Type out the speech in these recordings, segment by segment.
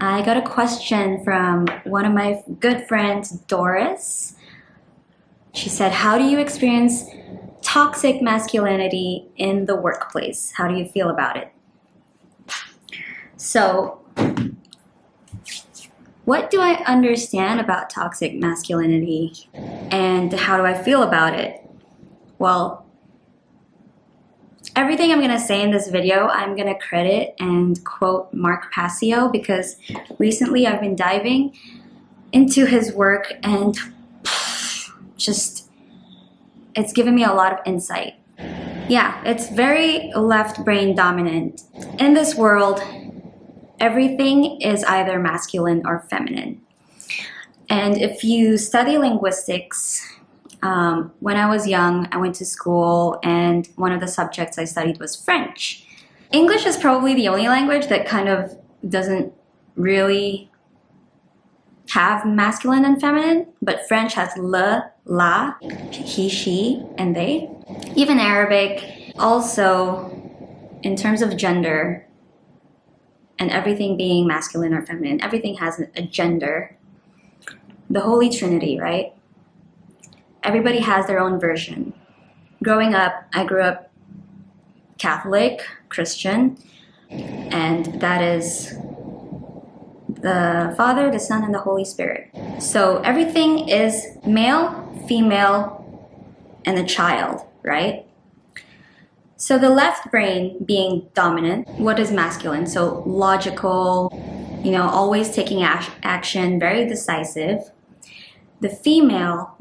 I got a question from one of my good friends, Doris. She said, how do you experience toxic masculinity in the workplace? How do you feel about it? So, what do I understand about toxic masculinity and how do I feel about it? Well, everything I'm going to say in this video, I'm going to credit and quote Mark Passio because recently I've been diving into his work and it's given me a lot of insight. Yeah, it's very left brain dominant. In this world, everything is either masculine or feminine. And if you study linguistics, when I was young, I went to school and one of the subjects I studied was French. English is probably the only language that kind of doesn't really have masculine and feminine, but French has le, la, he, she, and they. Even Arabic, also in terms of gender and everything being masculine or feminine, everything has a gender. The Holy Trinity, right? Everybody has their own version. Growing up, I grew up Catholic, Christian, and that is the Father, the Son, and the Holy Spirit. So everything is male, female, and a child, right? So the left brain being dominant, what is masculine? So logical, always taking action, very decisive. The female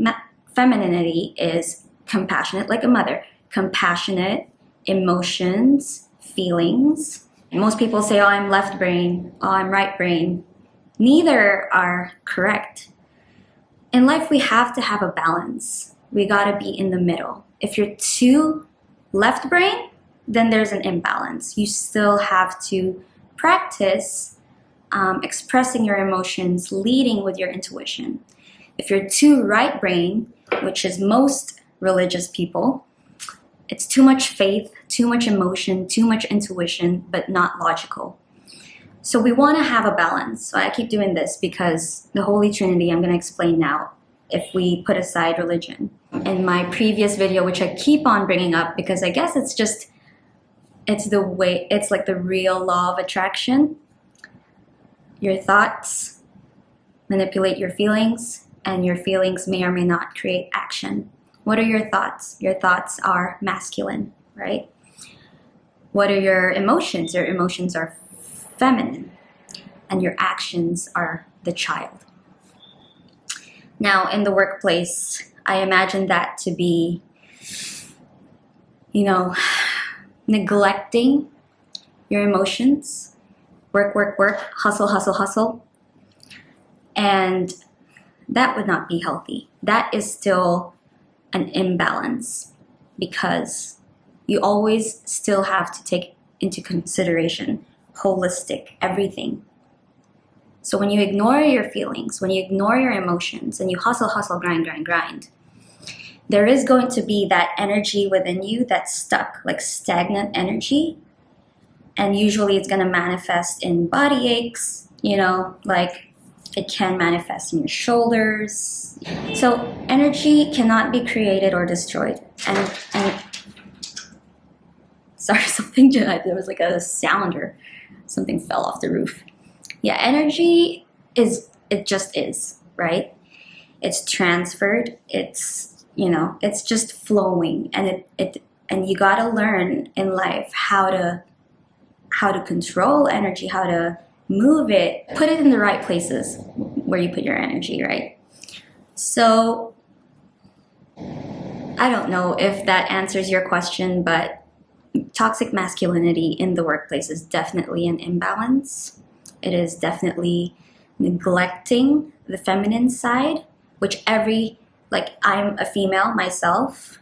femininity is compassionate, like a mother. Compassionate, emotions, feelings. Most people say, oh, I'm left brain, oh, I'm right brain. Neither are correct. In life, we have to have a balance. We gotta be in the middle. If you're too left brain, then there's an imbalance. You still have to practice expressing your emotions, leading with your intuition. If you're too right brain, which is most religious people, it's too much faith, too much emotion, too much intuition, but not logical. So we want to have a balance. So I keep doing this because the Holy Trinity, I'm going to explain now, if we put aside religion. In my previous video, which I keep on bringing up because I guess it's like the real law of attraction. Your thoughts manipulate your feelings, and your feelings may or may not create action. What are your thoughts? Your thoughts are masculine, right? What are your emotions? Your emotions are feminine, and your actions are the child. Now, in the workplace, I imagine that to be, neglecting your emotions, work, hustle, hustle, hustle, and that would not be healthy. That is still an imbalance because you always still have to take into consideration holistic everything. So when you ignore your feelings, when you ignore your emotions, and you hustle, hustle, grind, there is going to be that energy within you that's stuck, like stagnant energy. And usually it's going to manifest in body aches, like it can manifest in your shoulders. So energy cannot be created or destroyed. And sorry, there was like a sound or something fell off the roof. Yeah, energy it just is, right? It's transferred, it's just flowing, and and you gotta learn in life how to control energy, how to move it, put it in the right places where you put your energy, right? So I don't know if that answers your question, but toxic masculinity in the workplace is definitely an imbalance. It is definitely neglecting the feminine side, which I'm a female myself,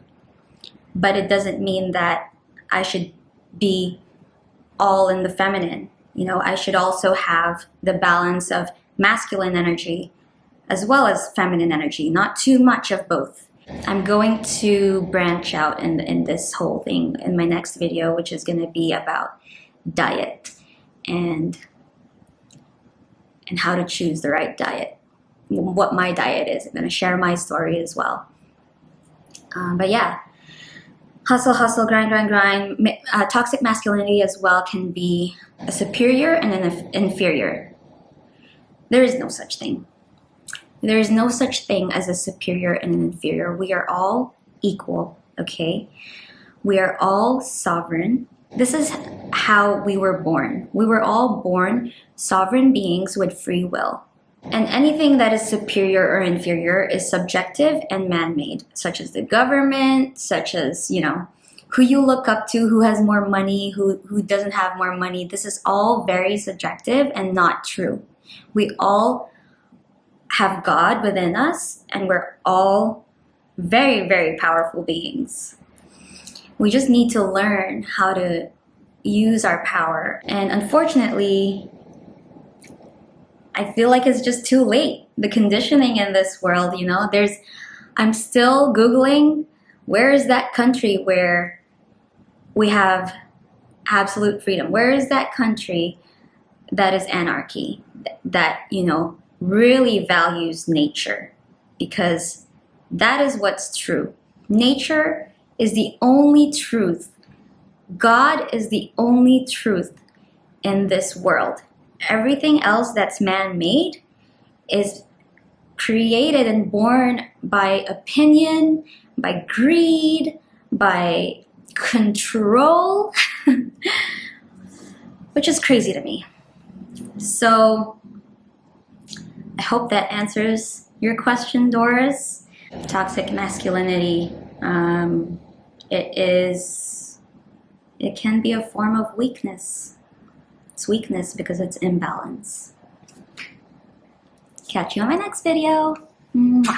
but it doesn't mean that I should be all in the feminine. I should also have the balance of masculine energy as well as feminine energy, not too much of both. I'm going to branch out in this whole thing in my next video, which is going to be about diet and and how to choose the right diet, what my diet is. I'm going to share my story as well. But yeah, hustle, hustle, grind, grind, grind. Toxic masculinity as well can be a superior and an inferior. There is no such thing. There is no such thing as a superior and an inferior. We are all equal, okay? We are all sovereign. This is how we were born. We were all born sovereign beings with free will. And anything that is superior or inferior is subjective and man-made, such as the government, such as, who you look up to, who has more money, who doesn't have more money. This is all very subjective and not true. We all have God within us, and we're all very, very powerful beings. We just need to learn how to use our power. And unfortunately, I feel like it's just too late. The conditioning in this world, I'm still Googling, where is that country where we have absolute freedom? Where is that country that is anarchy, that, really values nature? Because that is what's true. Nature is the only truth. God is the only truth in this world. Everything else that's man-made is created and born by opinion, by greed, by control, which is crazy to me. So I hope that answers your question, Doris. Toxic masculinity, it can be a form of weakness. It's weakness because it's imbalance. Catch you on my next video. Mwah.